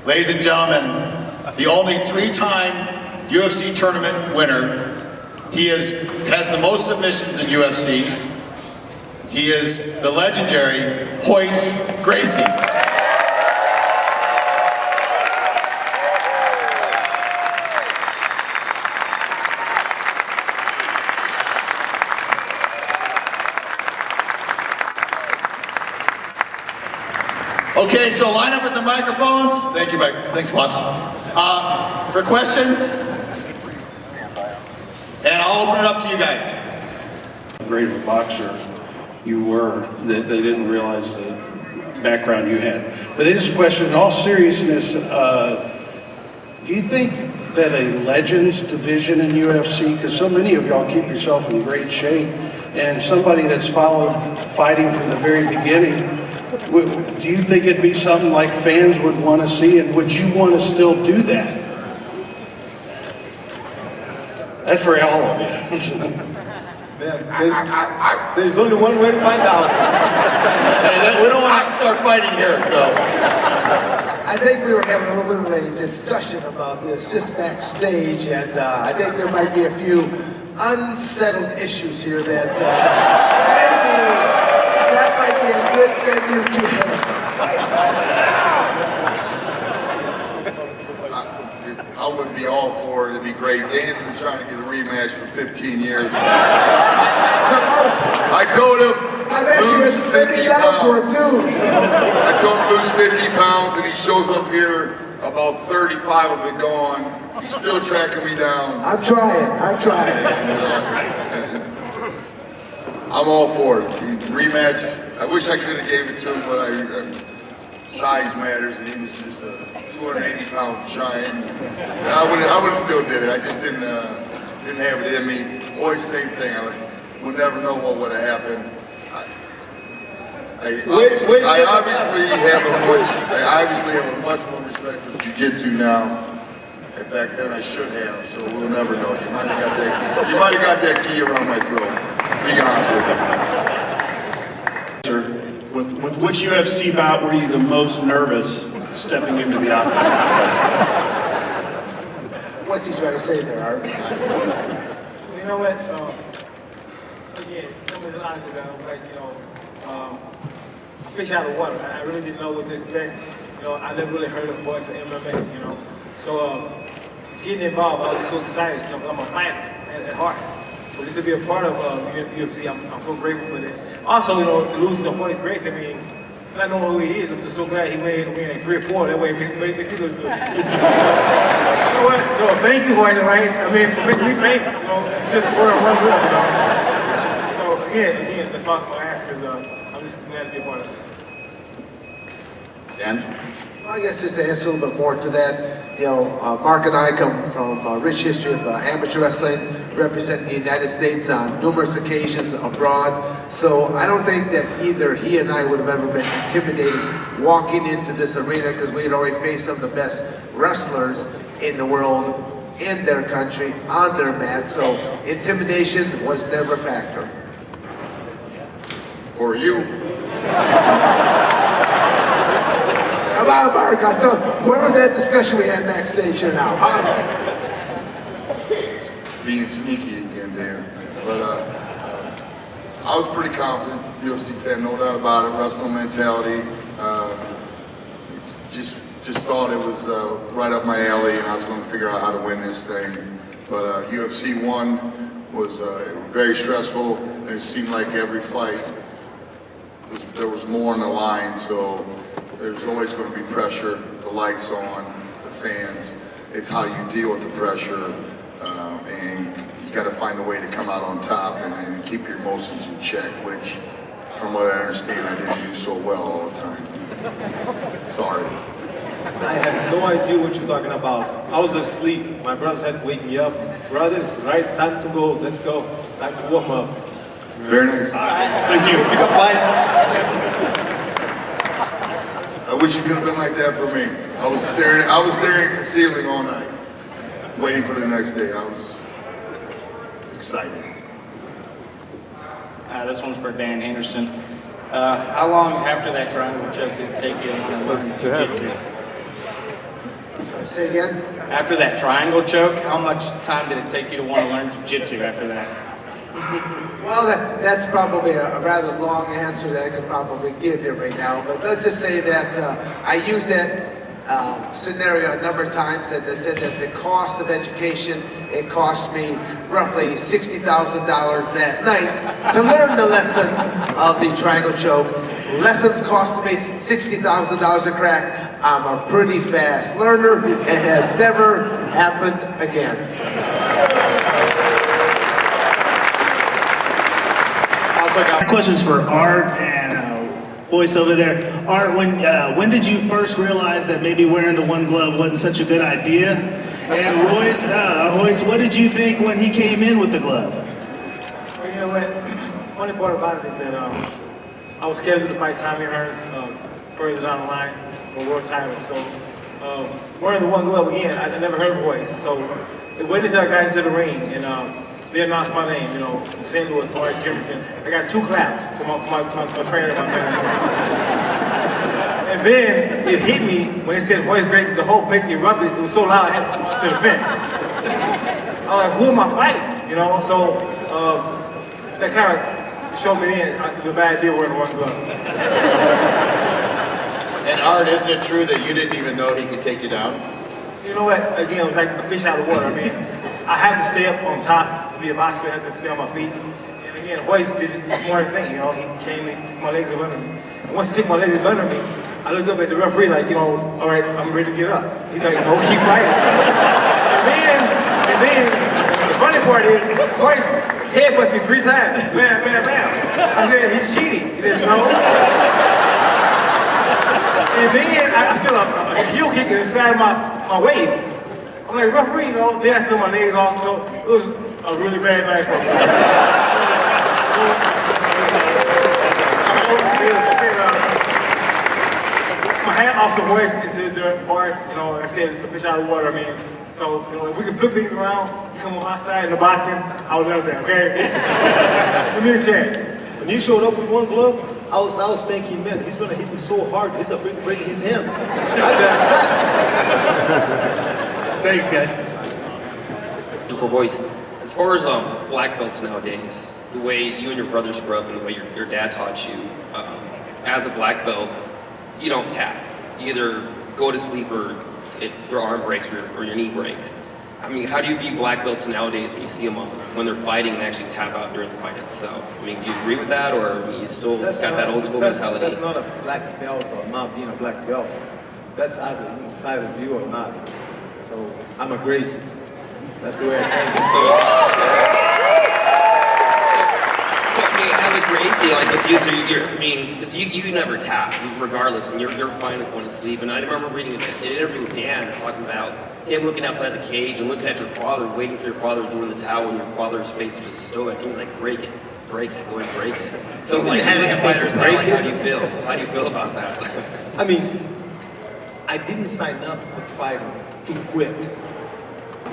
Ladies and gentlemen, the only three-time UFC tournament winner. He has the most submissions in UFC. He is the legendary Royce Gracie. Okay, so line up at the microphones. Thank you, Mike. Thanks, boss. For questions, and I'll open it up to you guys. Great of a boxer you were, that they didn't realize the background you had. But this question, in all seriousness, do you think that a legends division in UFC, because so many of y'all keep yourself in great shape, and somebody that's followed fighting from the very beginning, do you think it'd be something like fans would want to see, and would you want to still do that? That's for all of you. Man, there's only one way to find out. We don't want to start fighting here, so. I think we were having a little bit of a discussion about this just backstage, and I think there might be a few unsettled issues here that maybe that might be a good venue to have. I would be all for it. It'd be great. Dan's been trying to get a rematch for 15 years. I told him, I've actually been spending down for him too. I told him lose 50 pounds, and he shows up here about 35 of it gone. He's still tracking me down. I'm trying. I'm all for it. Rematch. I wish I could have gave it to him, but size matters, and he was just a 280-pound giant. I would have still did it. I just didn't have it in me. Always same thing. I would never know what would have happened. I obviously have a much more respect for jiu-jitsu now. And back then I should have, so we'll never know. You might have got that key around my throat. Be honest with you. With which UFC bout were you the most nervous stepping into the octagon? What's he trying to say there, Art? You know what? Again, there's a lot of that. Like, fish out of water. I really didn't know what to expect. I never really heard of voice of MMA. So getting involved, I was so excited. I'm a fighter at heart. So just to be a part of UFC, I'm so grateful for that. Also, to lose to Royce Gracie, I mean, not knowing who he is, I'm just so glad he made like 3 or 4. That way it makes me look good. So, you know what? So thank you, Royce, right? I mean, for making me famous, just we're in one group, So again, that's my answer is I'm just glad to be a part of it. Dan? Well, I guess just to answer a little bit more to that, Mark and I come from a rich history of amateur wrestling, representing the United States on numerous occasions abroad. So I don't think that either he and I would have ever been intimidated walking into this arena, because we had already faced some of the best wrestlers in the world, in their country, on their mat. So intimidation was never a factor. For you. How about Mark? I thought, where was that discussion we had backstage here now? Huh? Being sneaky again, Dan. But I was pretty confident. UFC 10, no doubt about it. Wrestling mentality. Just thought it was right up my alley, and I was going to figure out how to win this thing. But UFC 1 was very stressful, and it seemed like every fight there was more on the line. So there's always going to be pressure. The lights on, the fans. It's how you deal with the pressure, and you got to find a way to come out on top and keep your emotions in check, which, from what I understand, I didn't do so well all the time. Sorry. I have no idea what you're talking about. I was asleep. My brothers had to wake me up. Brothers, right? Time to go. Let's go. Time to warm up. Very nice. Thank you. Pick a fight. I wish it could have been like that for me. I was staring at the ceiling all night, waiting for the next day. I was excited. This one's for Dan Henderson. How long after that triangle choke did it take you to learn jiu-jitsu? Say again? After that triangle choke, how much time did it take you to want to learn jiu-jitsu after that? Well, that's probably a rather long answer that I could probably give here right now, but let's just say that I used that scenario a number of times, that they said that the cost of education, it cost me roughly $60,000 that night to learn the lesson of the triangle choke. Lessons cost me $60,000 a crack. I'm a pretty fast learner. It has never happened again. Also got Questions for Art and Royce over there. Art, when did you first realize that maybe wearing the one glove wasn't such a good idea? And Royce, what did you think when he came in with the glove? Well, you know what? The funny part about it is that I was scheduled to fight Tommy Hearns further down the line for a world title. So wearing the one glove again, I never heard of Royce. So it waited until I got into the ring and they announced my name, from St. Louis, Jimmerson. I got 2 claps from my trainer and my manager. And then it hit me when it said Royce Gracie, the whole place erupted. It was so loud, I had to the fence. I was like, who am I fighting? So that kind of showed me the bad idea wearing the one glove. And Art, isn't it true that you didn't even know he could take you down? You know what? Again, it was like a fish out of water. I had to stay up on top to be a boxer. I had to stay on my feet. And again, Royce did the smartest thing. He came and took my legs up under me. And once he took my legs up under me, I looked up at the referee like, all right, I'm ready to get up. He's like, no, keep fighting. And then, the funny part is, Royce headbutted me 3 times. Bam, bam, bam. I said, he's cheating. He said, no. And then I feel a heel kick inside my waist. I'm like, referee, then I feel my legs off, so it was a really bad night for me. My hat off the Royce into the bar, like I said, it's a fish out of water, So, if we can flip things around, you come on my side in the boxing, I would love that, okay? Give me a chance. When he showed up with one glove, I was thinking, man, he's gonna hit me so hard, he's afraid to break his hand. Thanks, guys. For Royce, as far as black belts nowadays, the way you and your brothers grew up and the way your dad taught you, as a black belt, you don't tap. You either go to sleep or your arm breaks or your knee breaks. How do you view black belts nowadays when you see them when they're fighting and actually tap out during the fight itself? Do you agree with that, or you still got that old school mentality? That's not a black belt or not being a black belt. That's either inside of you or not. So I'm a Gracie. That's the way I think. As a Gracie, with you, so because you never tap, regardless, and you're fine with going to sleep. And I remember reading an interview with Dan talking about him looking outside the cage and looking at your father, waiting for your father to throw in the towel, and your father's face was just stoic, and he's like, break it, go ahead, break it. So how do you feel? How do you feel about that? I didn't sign up for fighting to quit.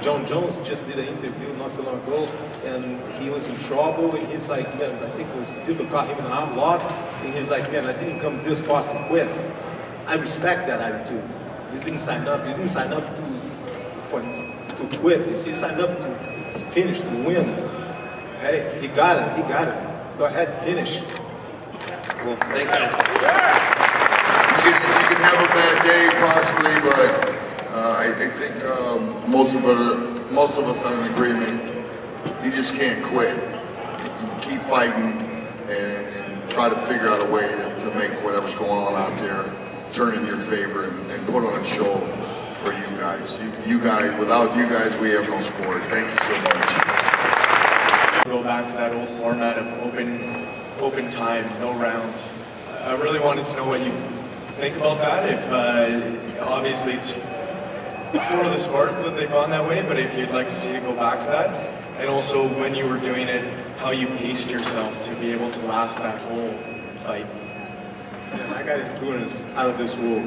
John Jones just did an interview not too long ago, and he was in trouble, and he's like, man, I think it was Vito caught him in an arm lock, and he's like, man, I didn't come this far to quit. I respect that attitude. You didn't sign up to quit. You signed up to finish, to win. Hey, he got it. Go ahead, finish. Cool. Thanks, guys. You can have a bad day possibly, but I think most of us are in agreement. You just can't quit. You keep fighting and try to figure out a way to make whatever's going on out there turn in your favor and put on a show for you guys. You guys, without you guys, we have no sport. Thank you so much. Go back to that old format of open time, no rounds. I really wanted to know what you think about that. If obviously it's for the sport that they've gone that way, but if you'd like to see it go back to that, and also when you were doing it, how you paced yourself to be able to last that whole fight. Man, I got endurance out of this world.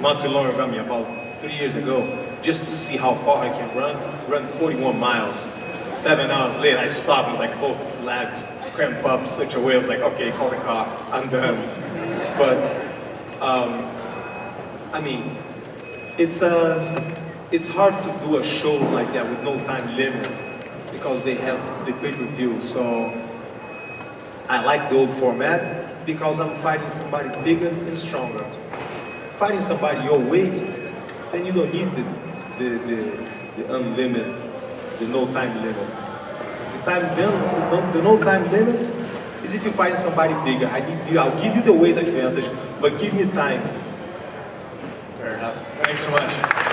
Not too long ago, about 3 years ago, just to see how far I can run 41 miles. 7 hours later, I stopped and it's like both legs cramp up such a way. I was like, okay, call the car, I'm done. But, It's hard to do a show like that with no time limit because they have the pay-per-view. So I like the old format because I'm fighting somebody bigger and stronger. Fighting somebody your weight, then you don't need the unlimited, the no time limit. The no time limit is if you're fighting somebody bigger. I'll give you the weight advantage, but give me time. Fair enough. Thanks so much.